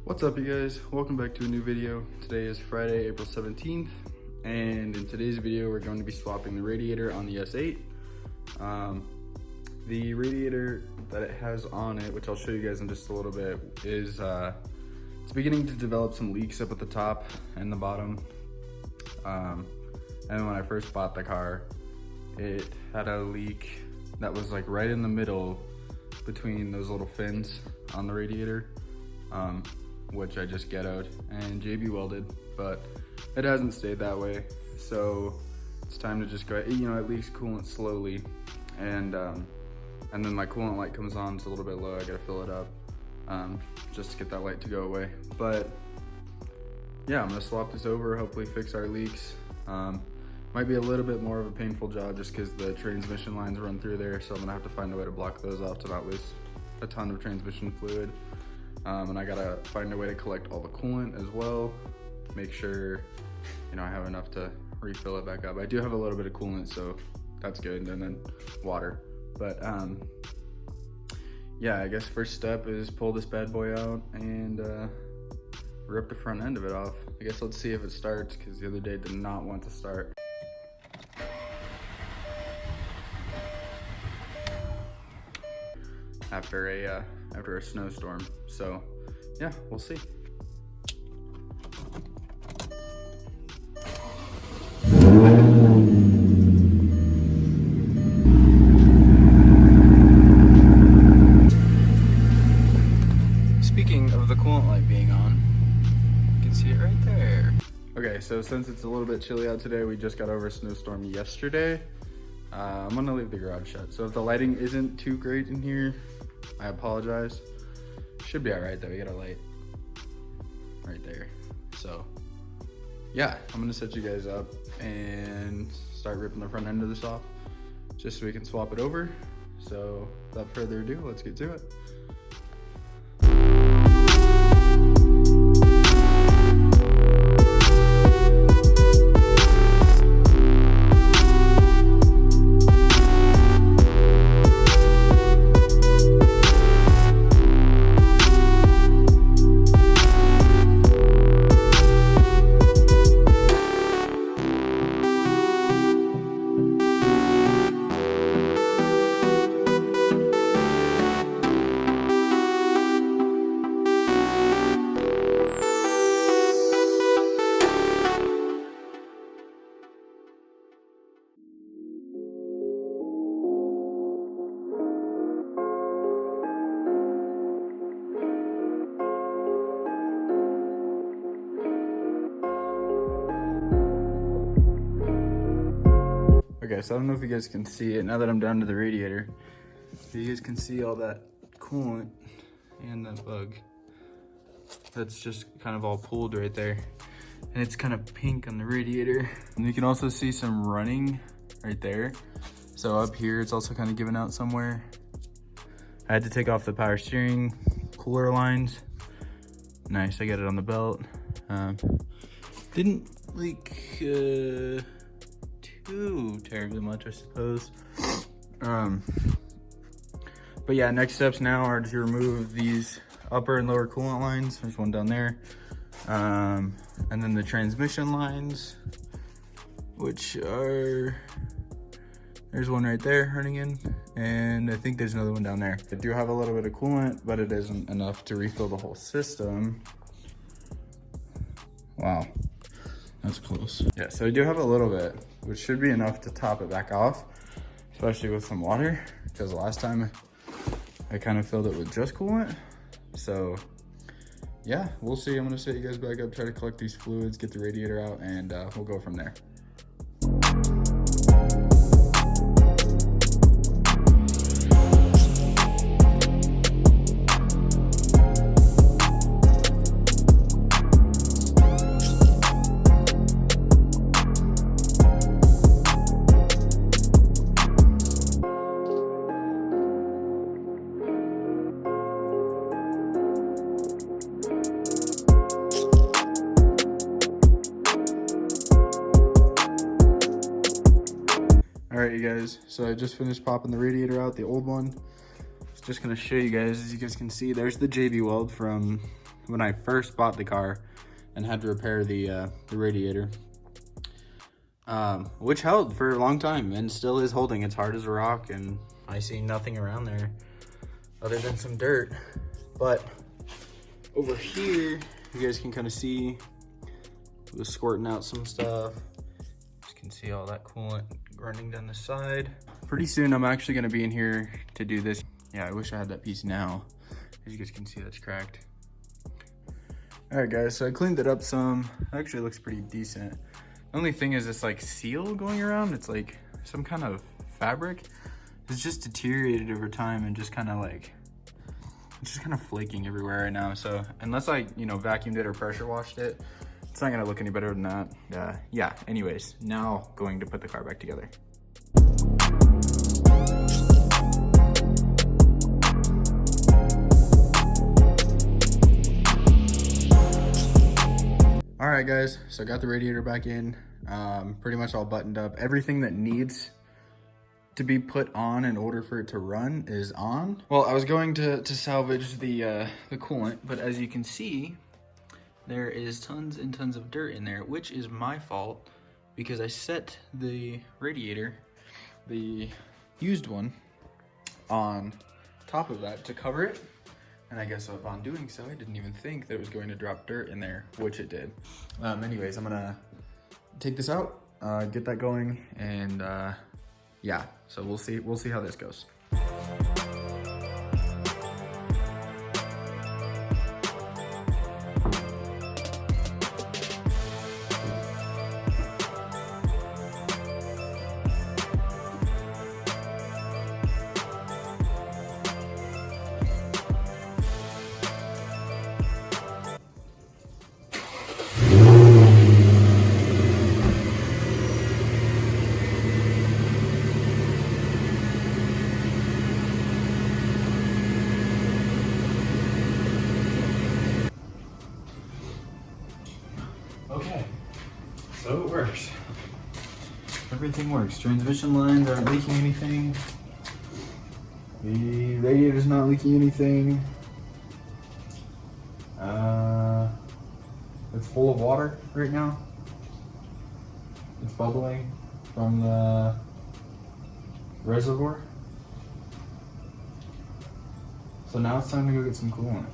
What's up, you guys? Welcome back to a new video. Today is Friday, April 17th, and in today's video we're going to be swapping the radiator on the S8. The radiator that it has on it, which I'll show you guys in just a little bit, is it's beginning to develop some leaks up at the top and the bottom. And when I first bought the car, it had a leak that was like right in the middle between those little fins on the radiator, which I just ghettoed and JB welded, but it hasn't stayed that way. So it's time to just go, it leaks coolant slowly, and then my coolant light comes on, it's a little bit low, I gotta fill it up, just to get that light to go away. But yeah, I'm gonna swap this over, hopefully fix our leaks. Might be a little bit more of a painful job just because the transmission lines run through there, so I'm gonna have to find a way to block those off to not waste a ton of transmission fluid. And I gotta find a way to collect all the coolant as well, make sure I have enough to refill it back up. I do have a little bit of coolant, so that's good, and then water. But yeah, I guess first step is pull this bad boy out and rip the front end of it off. I guess let's see if it starts, because the other day it did not want to start. After a snowstorm. So yeah, we'll see. Speaking of the coolant light being on, you can see it right there. Okay, so since it's a little bit chilly out today, we just got over a snowstorm yesterday. I'm gonna leave the garage shut. So if the lighting isn't too great in here, I apologize. Should be all right though, we got a light right there. So yeah, I'm gonna set you guys up and start ripping the front end of this off just so we can swap it over. So without further ado, let's get to it. Okay, so I don't know if you guys can see it now that I'm down to the radiator. You guys can see all that coolant and that bug. That's just kind of all pooled right there. And it's kind of pink on the radiator. And you can also see some running right there. So up here, it's also kind of giving out somewhere. I had to take off the power steering cooler lines. Nice, I got it on the belt. Didn't leak too terribly much, I suppose. But yeah, next steps now are to remove these upper and lower coolant lines. There's one down there. And then the transmission lines, which are, there's one right there running in, and I think there's another one down there. I do have a little bit of coolant, but it isn't enough to refill the whole system. Wow, that's close. Yeah, so I do have a little bit, which should be enough to top it back off, especially with some water, because the last time I kind of filled it with just coolant. So yeah, we'll see. I'm gonna set you guys back up, try to collect these fluids, get the radiator out, and we'll go from there. Alright, you guys, so I just finished popping the radiator out, the old one. Just gonna show you guys, as you guys can see, there's the JB weld from when I first bought the car and had to repair the radiator, which held for a long time and still is holding. It's hard as a rock, and I see nothing around there other than some dirt. But over here, you guys can kind of see it was squirting out some stuff. You can see all that coolant running down the side. Pretty soon, I'm actually gonna be in here to do this. Yeah, I wish I had that piece now. As you guys can see, that's cracked. All right, guys, so I cleaned it up some. Actually, it looks pretty decent. The only thing is this like seal going around. It's like some kind of fabric. It's just deteriorated over time and just kind of like, it's just kind of flaking everywhere right now. So unless I, vacuumed it or pressure washed it, it's not gonna look any better than that. Yeah, anyways, now going to put the car back together. All right, guys, so I got the radiator back in, pretty much all buttoned up. Everything that needs to be put on in order for it to run is on. Well, I was going to salvage the coolant, but as you can see, there is tons and tons of dirt in there, which is my fault because I set the radiator, the used one, on top of that to cover it. And I guess upon doing so, I didn't even think that it was going to drop dirt in there, which it did. Anyways, I'm gonna take this out, get that going, and yeah, so we'll see how this goes. Okay, so it works. Everything works. Transmission lines aren't leaking anything. The radiator's not leaking anything. It's full of water right now. It's bubbling from the reservoir. So now it's time to go get some coolant.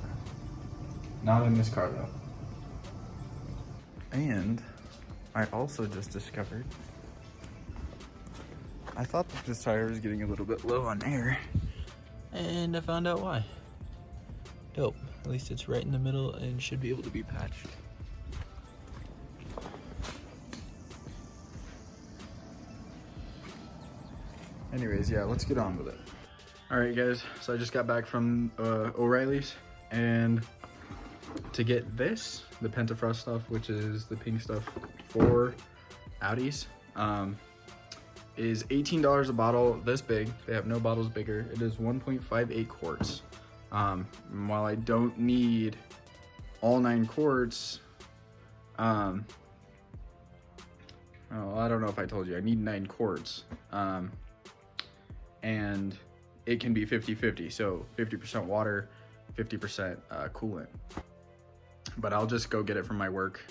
Not in this car though. And I also just discovered, I thought that this tire was getting a little bit low on air, and I found out why. Dope. At least it's right in the middle and should be able to be patched. Anyways, yeah, let's get on with it. All right, guys, so I just got back from O'Reilly's, and to get this, the Pentafrost stuff, which is the pink stuff for Audis, is $18 a bottle, this big. They have no bottles bigger. It is 1.58 quarts. While I don't need all 9 quarts, oh, I don't know if I told you, I need 9 quarts. And it can be 50-50, so 50% water, 50% coolant. But I'll just go get it from my work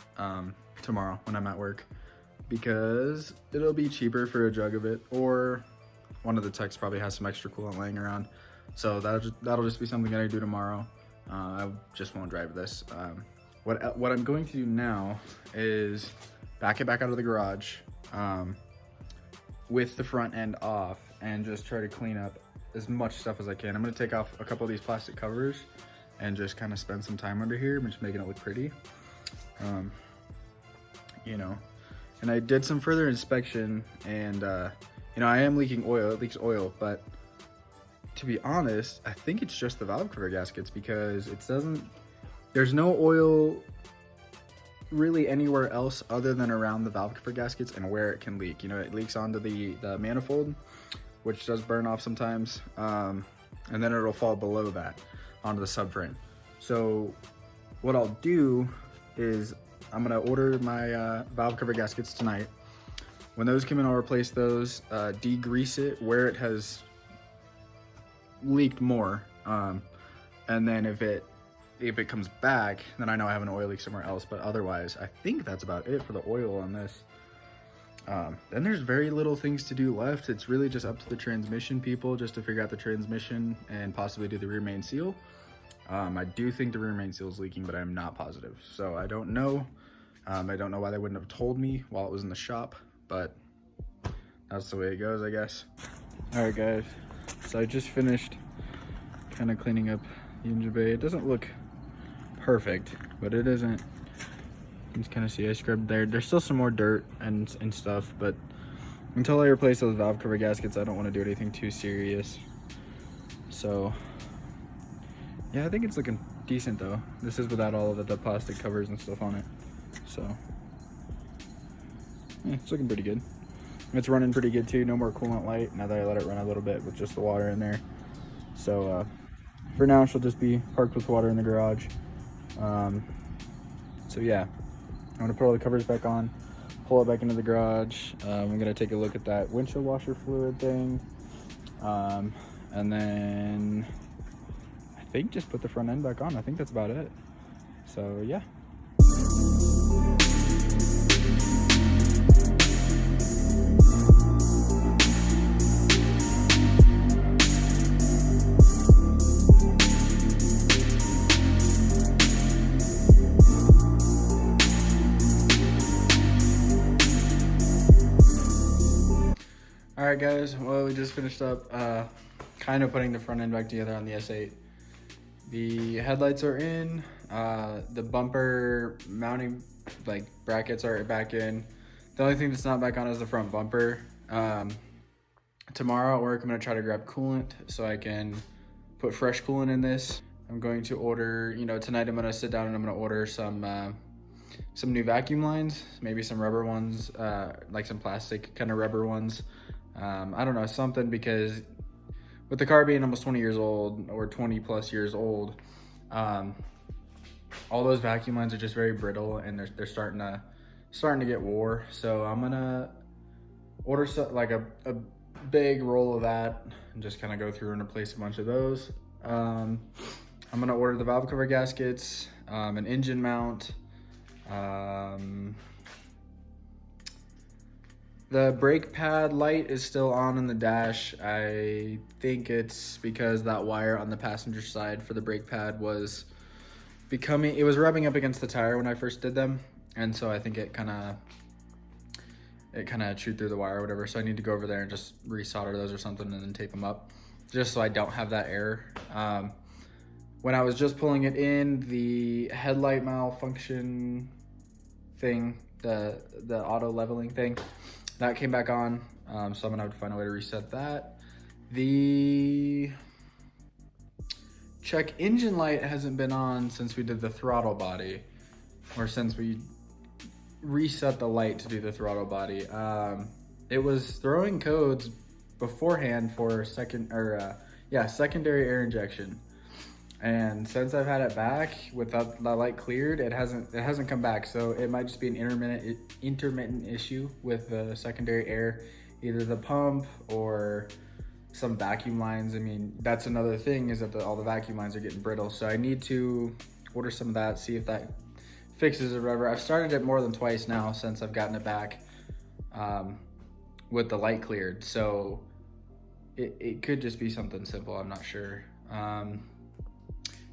tomorrow when I'm at work, because it'll be cheaper for a jug of it, or one of the techs probably has some extra coolant laying around. So that'll just be something that I do tomorrow. I just won't drive this. What I'm going to do now is back it back out of the garage with the front end off, and just try to clean up as much stuff as I can. I'm gonna take off a couple of these plastic covers and just kind of spend some time under here, just making it look pretty. And I did some further inspection, and I am leaking oil. It leaks oil, but to be honest, I think it's just the valve cover gaskets, because there's no oil really anywhere else other than around the valve cover gaskets and where it can leak. It leaks onto the manifold, which does burn off sometimes, and then it'll fall below that onto the subframe. So what I'll do is I'm gonna order my valve cover gaskets tonight. When those come in, I'll replace those, degrease it where it has leaked more, and then if it if it comes back, then I know I have an oil leak somewhere else. But otherwise, I think that's about it for the oil on this. Then there's very little things to do left. It's really just up to the transmission people just to figure out the transmission and possibly do the rear main seal. I do think the rear main seal is leaking, but I'm not positive. So I don't know. I don't know why they wouldn't have told me while it was in the shop, but that's the way it goes, I guess. All right, guys. So I just finished kind of cleaning up the engine bay. It doesn't look perfect, but it isn't. You can kind of see I scrubbed there. There's still some more dirt and stuff, but until I replace those valve cover gaskets, I don't want to do anything too serious. So yeah, I think it's looking decent though. This is without all of the plastic covers and stuff on it. So yeah, it's looking pretty good. It's running pretty good too. No more coolant light now that I let it run a little bit with just the water in there. So for now, she'll just be parked with water in the garage. So yeah, I'm gonna put all the covers back on, pull it back into the garage. I'm gonna take a look at that windshield washer fluid thing. And then I think just put the front end back on. I think that's about it. So yeah. All right, guys, well, we just finished up kind of putting the front end back together on the S8. The headlights are in, the bumper mounting brackets are back in. The only thing that's not back on is the front bumper. Tomorrow at work, I'm gonna try to grab coolant so I can put fresh coolant in this. I'm going to order, tonight I'm gonna sit down and I'm gonna order some new vacuum lines, maybe some rubber ones, like some plastic kind of rubber ones. I don't know, something, because with the car being almost 20 years old or 20 plus years old, all those vacuum lines are just very brittle and they're starting to get wore. So I'm gonna order a big roll of that and just kind of go through and replace a bunch of those. I'm gonna order the valve cover gaskets, an engine mount, the brake pad light is still on in the dash. I think it's because that wire on the passenger side for the brake pad was rubbing up against the tire when I first did them. And so I think it kind of chewed through the wire or whatever. So I need to go over there and just resolder those or something and then tape them up just so I don't have that error. When I was just pulling it in, the headlight malfunction thing, the auto leveling thing, that came back on, so I'm gonna have to find a way to reset that. The check engine light hasn't been on since we did the throttle body, or since we reset the light to do the throttle body. It was throwing codes beforehand for secondary air injection. And since I've had it back without the light cleared, it hasn't come back. So it might just be an intermittent issue with the secondary air, either the pump or some vacuum lines. I mean, that's another thing, is that all the vacuum lines are getting brittle. So I need to order some of that, see if that fixes it or whatever. I've started it more than twice now since I've gotten it back with the light cleared. So it could just be something simple, I'm not sure.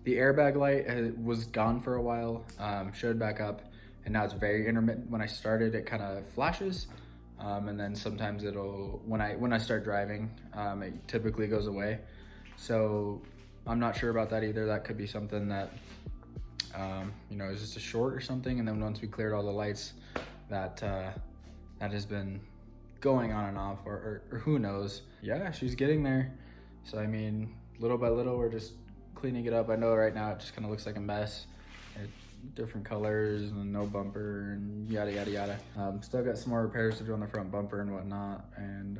The airbag light was gone for a while, showed back up, and now it's very intermittent. When I started, it kind of flashes, and then sometimes when I start driving, it typically goes away. So I'm not sure about that either. That could be something that, is just a short or something, and then once we cleared all the lights, that has been going on and off, or who knows. Yeah, she's getting there. So I mean, little by little, we're just cleaning it up. I know right now it just kind of looks like a mess. Different colors and no bumper and yada yada yada. Still got some more repairs to do on the front bumper and whatnot. And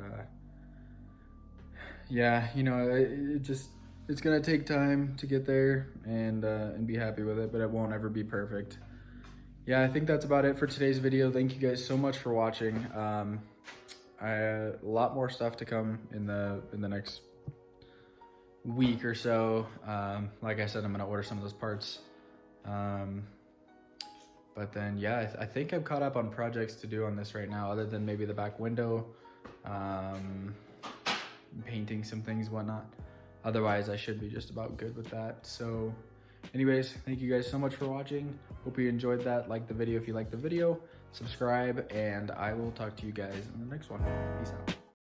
yeah, it's gonna take time to get there and be happy with it, but it won't ever be perfect. Yeah, I think that's about it for today's video. Thank you guys so much for watching. A lot more stuff to come in the next week or so. Like I said, I'm gonna order some of those parts But then, yeah, I think I'm caught up on projects to do on this right now, other than maybe the back window, painting some things, whatnot. Otherwise, I should be just about good with that. So anyways, thank you guys so much for watching. Hope you enjoyed that. Like the video if you liked the video, subscribe, and I will talk to you guys in the next one. Peace out.